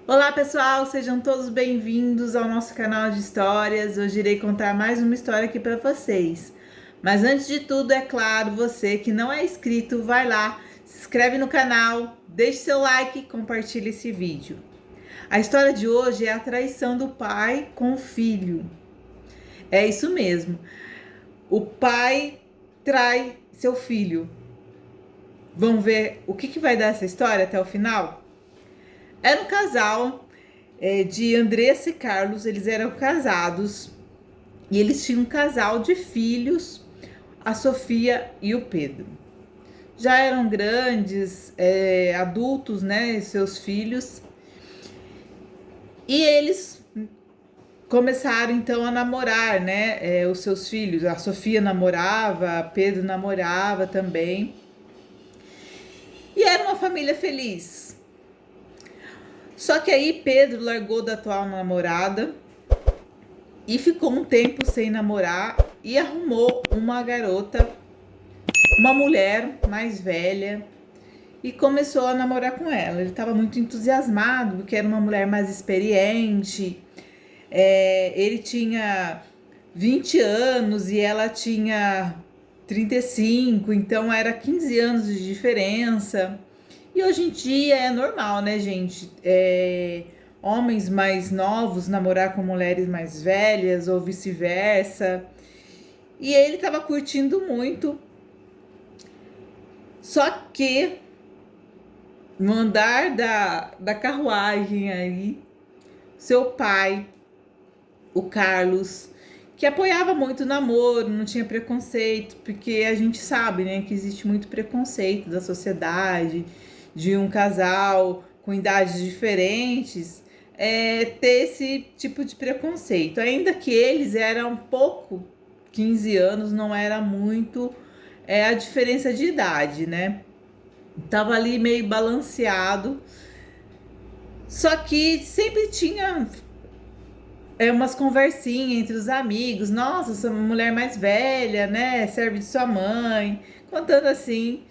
Olá pessoal, sejam todos bem-vindos ao nosso canal de histórias. Hoje irei contar mais uma história aqui para vocês. Mas antes de tudo, é claro, você que não é inscrito, vai lá, se inscreve no canal, deixe seu like e compartilhe esse vídeo. A história de hoje é a traição do pai com o filho. É isso mesmo. O pai trai seu filho. Vamos ver o que vai dar essa história até o final? Era um casal de Andressa e Carlos, eles eram casados e eles tinham um casal de filhos, a Sofia e o Pedro. Já eram grandes, adultos, né, seus filhos, e eles começaram então a namorar, né, os seus filhos. A Sofia namorava, Pedro namorava também, e era uma família feliz. Só que aí Pedro largou da atual namorada e ficou um tempo sem namorar e arrumou uma garota, uma mulher mais velha, e começou a namorar com ela. Ele estava muito entusiasmado porque era uma mulher mais experiente. Ele tinha 20 anos e ela tinha 35, então era 15 anos de diferença. E hoje em dia é normal, né, gente? Homens mais novos namorar com mulheres mais velhas ou vice-versa. E ele estava curtindo muito. Só que no andar da carruagem aí, seu pai, o Carlos, que apoiava muito o namoro, não tinha preconceito, porque a gente sabe, né, que existe muito preconceito da sociedade, de um casal com idades diferentes, ter esse tipo de preconceito. Ainda que eles eram pouco, 15 anos não era muito a diferença de idade, né? Tava ali meio balanceado. Só que sempre tinha umas conversinhas entre os amigos. Nossa, sua mulher mais velha, né? Serve de sua mãe. Contando assim,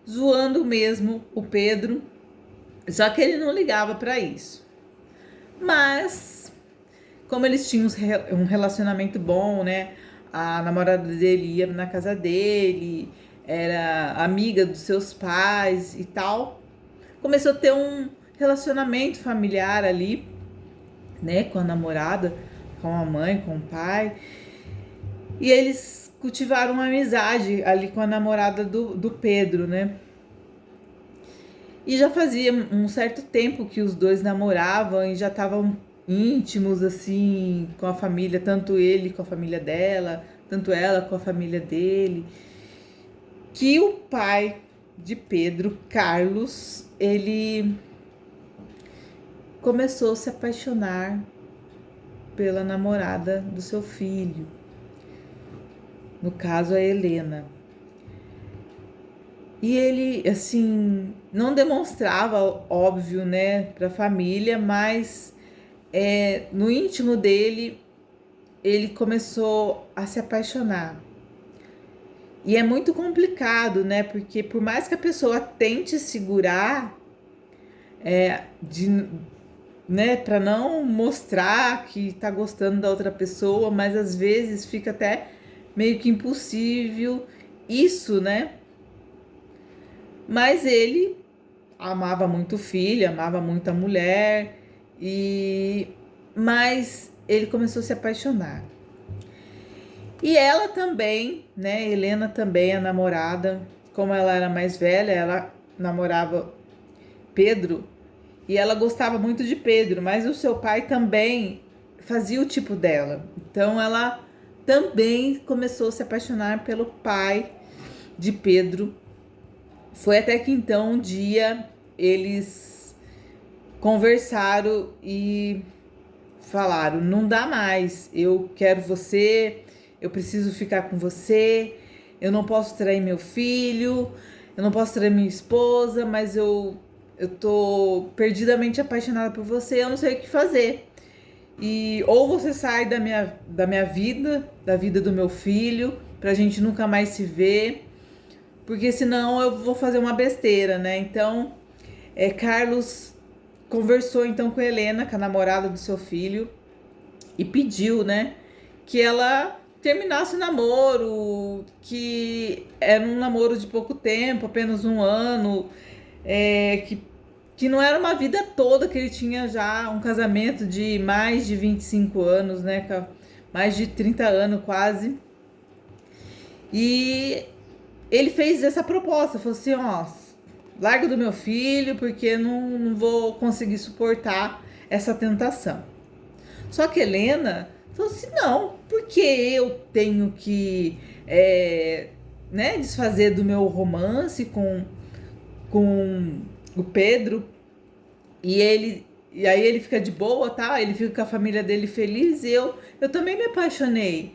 zoando mesmo o Pedro. Só que ele não ligava para isso. Mas, como eles tinham um relacionamento bom, né? A namorada dele ia na casa dele, era amiga dos seus pais e tal. Começou a ter um relacionamento familiar ali, né, com a namorada, com a mãe, com o pai. E eles cultivaram uma amizade ali com a namorada do Pedro, né? E já fazia um certo tempo que os dois namoravam e já estavam íntimos, assim, com a família, tanto ele com a família dela, tanto ela com a família dele. Que o pai de Pedro, Carlos, ele começou a se apaixonar pela namorada do seu filho, no caso a Helena. E ele, assim, não demonstrava, óbvio, né, para a família, mas no íntimo dele, ele começou a se apaixonar. E é muito complicado, né, porque por mais que a pessoa tente segurar, né, para não mostrar que tá gostando da outra pessoa, mas às vezes fica até meio que impossível isso, né? Mas ele amava muito o filho, amava muito a mulher, e mas ele começou a se apaixonar. E ela também, né? Helena também, a namorada, como ela era mais velha, ela namorava Pedro e ela gostava muito de Pedro, mas o seu pai também fazia o tipo dela. Então ela também começou a se apaixonar pelo pai de Pedro. Foi até que então um dia eles conversaram e falaram: não dá mais, eu quero você, eu preciso ficar com você, eu não posso trair meu filho, eu não posso trair minha esposa, mas eu tô perdidamente apaixonada por você, eu não sei o que fazer. E ou você sai da minha vida, da vida do meu filho, pra gente nunca mais se ver, porque senão eu vou fazer uma besteira, né? Então, Carlos conversou então com Helena, com a namorada do seu filho, e pediu, né, que ela terminasse o namoro, que era um namoro de pouco tempo, apenas um ano, que não era uma vida toda, que ele tinha já um casamento de mais de 25 anos, né, mais de 30 anos quase. E ele fez essa proposta, falou assim, ó, larga do meu filho, porque não vou conseguir suportar essa tentação. Só que Helena falou assim, não, porque eu tenho que né, desfazer do meu romance com o Pedro, e aí ele fica de boa, tá? Ele fica com a família dele feliz, e eu também me apaixonei.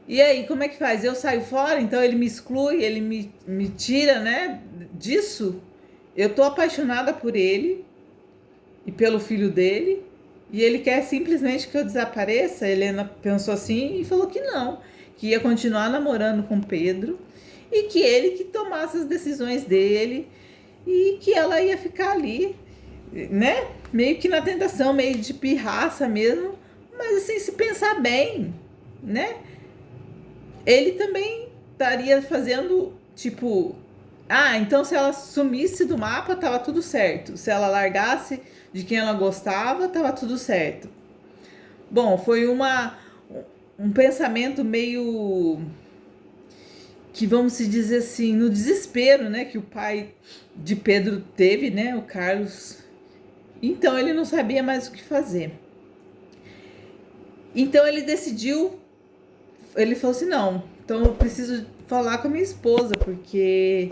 E aí, como é que faz? Eu saio fora, então ele me exclui, ele me tira, né, disso. Eu tô apaixonada por ele e pelo filho dele, e ele quer simplesmente que eu desapareça. A Helena pensou assim e falou que não, que ia continuar namorando com Pedro e que ele que tomasse as decisões dele e que ela ia ficar ali, né, meio que na tentação, meio de pirraça mesmo, mas assim, se pensar bem, né, ele também estaria fazendo, tipo, então se ela sumisse do mapa, tava tudo certo. Se ela largasse de quem ela gostava, tava tudo certo. Bom, foi um pensamento meio que, vamos se dizer assim, no desespero, né, que o pai de Pedro teve, né, o Carlos. Então ele não sabia mais o que fazer. Então ele decidiu, ele falou assim, não, então eu preciso falar com a minha esposa, porque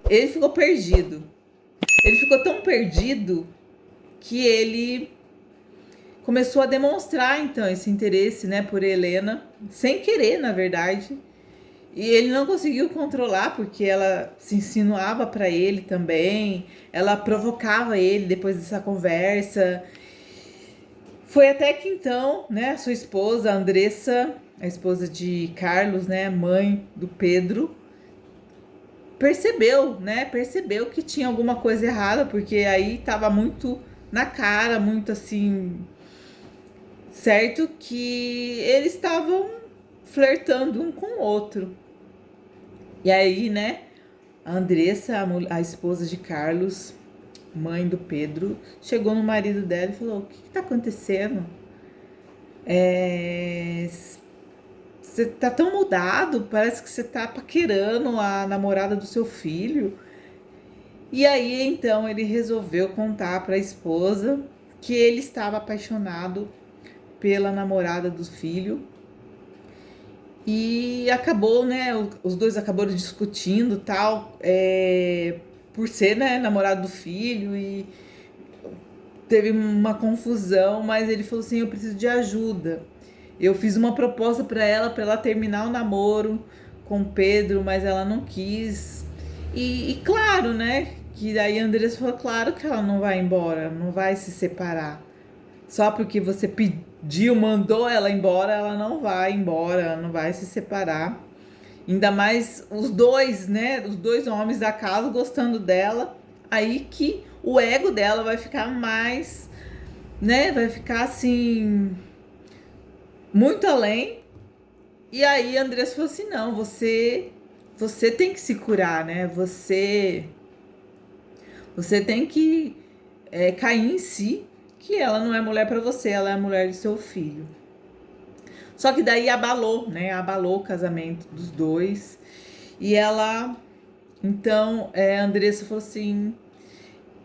ele ficou perdido. Ele ficou tão perdido que ele começou a demonstrar, então, esse interesse, né, por Helena, sem querer, na verdade. E ele não conseguiu controlar, porque ela se insinuava para ele também, ela provocava ele depois dessa conversa. Foi até que então, né, sua esposa, a Andressa, a esposa de Carlos, né, mãe do Pedro, percebeu que tinha alguma coisa errada, porque aí tava muito na cara, muito assim, certo que eles estavam flertando um com o outro. E aí, né, a Andressa, a esposa de Carlos, mãe do Pedro, chegou no marido dela e falou: o que tá acontecendo? Você tá tão mudado, parece que você tá paquerando a namorada do seu filho. E aí, então, ele resolveu contar para a esposa que ele estava apaixonado pela namorada do filho. E acabou, né, os dois acabaram discutindo, tal, por ser, né, namorado do filho, e teve uma confusão, mas ele falou assim, eu preciso de ajuda. Eu fiz uma proposta para ela terminar o namoro com o Pedro, mas ela não quis. E claro, né, que daí a Andressa falou, claro que ela não vai embora, não vai se separar. Só porque você pediu, mandou ela embora, ela não vai embora, ela não vai se separar. Ainda mais os dois, né, os dois homens da casa gostando dela, aí que o ego dela vai ficar mais, né, vai ficar assim, muito além. E aí a Andressa falou assim, não, você tem que se curar, né, você tem que cair em si, que ela não é mulher para você, ela é a mulher de seu filho. Só que daí abalou, né? Abalou o casamento dos dois. E ela, então, a Andressa falou assim: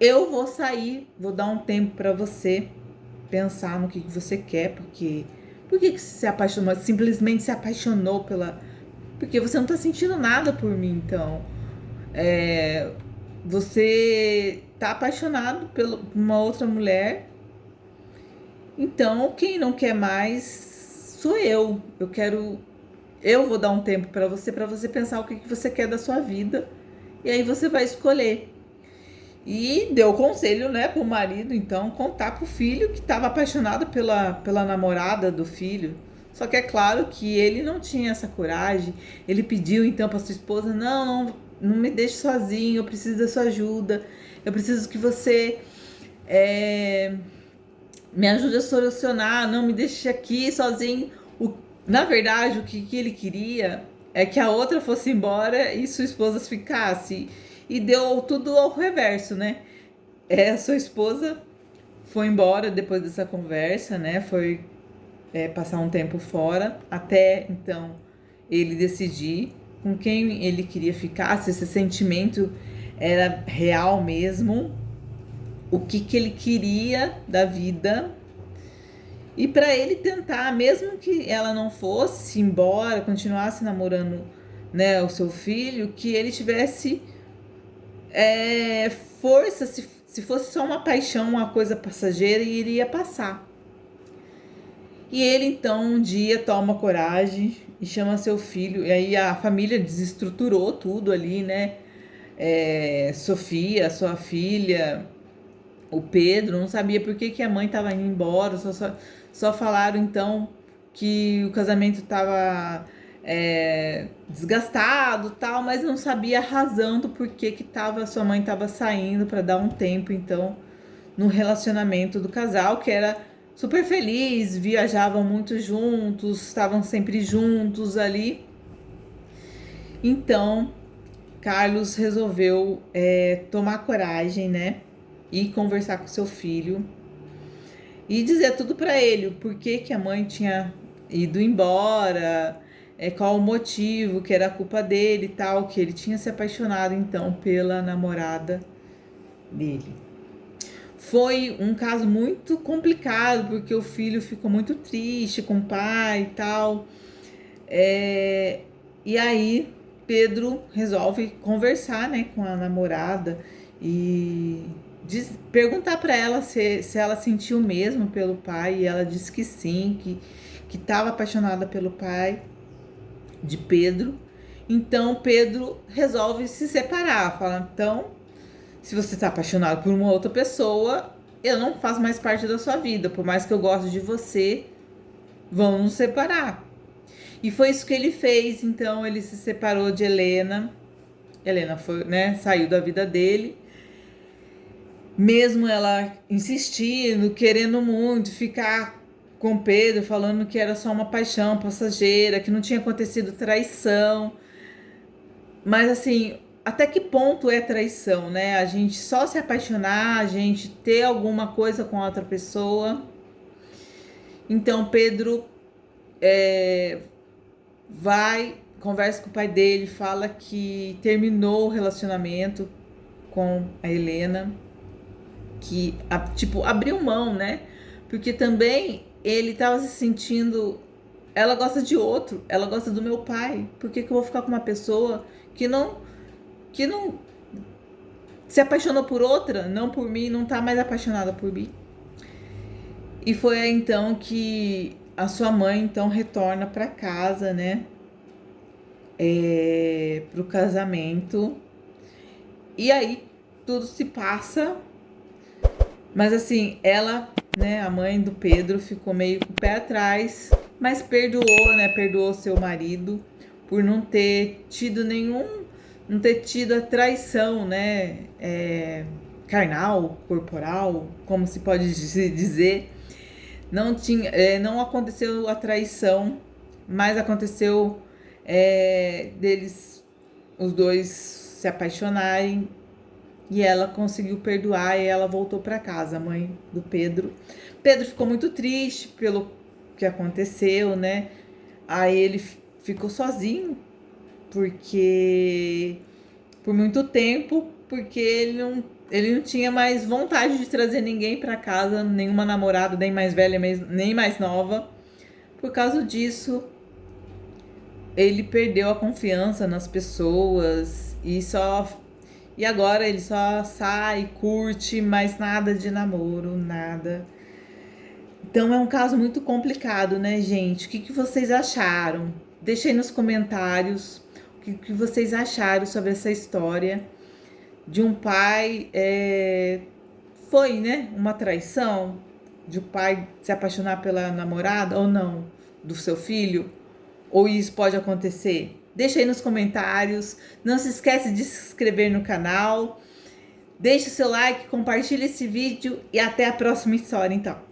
eu vou sair, vou dar um tempo para você pensar no que você quer, porque por que você se apaixonou? Simplesmente se apaixonou porque você não tá sentindo nada por mim, então. Você tá apaixonado por uma outra mulher. Então, quem não quer mais sou eu. Eu vou dar um tempo para você pensar o que você quer da sua vida. E aí você vai escolher. E deu conselho, né, pro marido, então, contar pro filho que estava apaixonado pela namorada do filho. Só que é claro que ele não tinha essa coragem. Ele pediu, então, para sua esposa, não me deixe sozinho, eu preciso da sua ajuda. Eu preciso que você me ajude a solucionar, não me deixe aqui sozinho. Na verdade, o que ele queria é que a outra fosse embora e sua esposa ficasse. E deu tudo ao reverso, né? Sua esposa foi embora depois dessa conversa, né? Foi passar um tempo fora, até então ele decidir com quem ele queria ficar, se esse sentimento era real mesmo, o que ele queria da vida. E para ele tentar, mesmo que ela não fosse embora, continuasse namorando, né, o seu filho, que ele tivesse força, se fosse só uma paixão, uma coisa passageira, e iria passar. E ele então um dia toma coragem e chama seu filho, e aí a família desestruturou tudo ali, né? Sofia, sua filha, o Pedro, não sabia por que a mãe estava indo embora, só falaram então que o casamento estava desgastado, tal, mas não sabia a razão do porquê que sua mãe estava saindo para dar um tempo então no relacionamento do casal, que era super feliz, viajavam muito juntos, estavam sempre juntos ali. Então Carlos resolveu tomar coragem, né? E conversar com seu filho e dizer tudo para ele, o porquê que a mãe tinha ido embora, qual o motivo, que era a culpa dele e tal, que ele tinha se apaixonado então pela namorada dele. Foi um caso muito complicado, porque o filho ficou muito triste com o pai e tal. E aí Pedro resolve conversar, né, com a namorada e perguntar para ela se ela sentiu mesmo pelo pai, e ela disse que sim, que estava apaixonada pelo pai de Pedro. Então Pedro resolve se separar, fala: então, se você está apaixonado por uma outra pessoa, eu não faço mais parte da sua vida, por mais que eu goste de você, vamos nos separar. E foi isso que ele fez. Então ele se separou de Helena. Helena foi, né, saiu da vida dele. Mesmo ela insistindo, querendo muito ficar com Pedro, falando que era só uma paixão passageira, que não tinha acontecido traição. Mas assim, até que ponto é traição, né? A gente só se apaixonar, a gente ter alguma coisa com outra pessoa. Então Pedro vai, conversa com o pai dele, fala que terminou o relacionamento com a Helena, que tipo abriu mão, né? Porque também ele tava se sentindo, ela gosta de outro, ela gosta do meu pai, por que eu vou ficar com uma pessoa que não se apaixonou por outra, não por mim, não tá mais apaixonada por mim? E foi aí então que a sua mãe então retorna para casa, né? Pro casamento. E aí tudo se passa. Mas assim, ela, né, a mãe do Pedro, ficou meio com o pé atrás, mas perdoou, né? Perdoou seu marido por não ter tido não ter tido a traição, né? Carnal, corporal, como se pode dizer. Não tinha, não aconteceu a traição, mas aconteceu deles, os dois se apaixonarem, e ela conseguiu perdoar e ela voltou para casa, a mãe do Pedro. Pedro ficou muito triste pelo que aconteceu, né? Aí ele ficou sozinho, porque por muito tempo, porque ele não tinha mais vontade de trazer ninguém para casa, nenhuma namorada, nem mais velha, nem mais nova. Por causa disso, ele perdeu a confiança nas pessoas e agora ele só sai, curte, mas nada de namoro, nada. Então é um caso muito complicado, né, gente? O que vocês acharam? Deixa aí nos comentários o que vocês acharam sobre essa história de um pai. Foi, né, uma traição de o pai se apaixonar pela namorada ou não, do seu filho? Ou isso pode acontecer? Deixa aí nos comentários. Não se esquece de se inscrever no canal. Deixe o seu like, compartilhe esse vídeo e até a próxima história, então.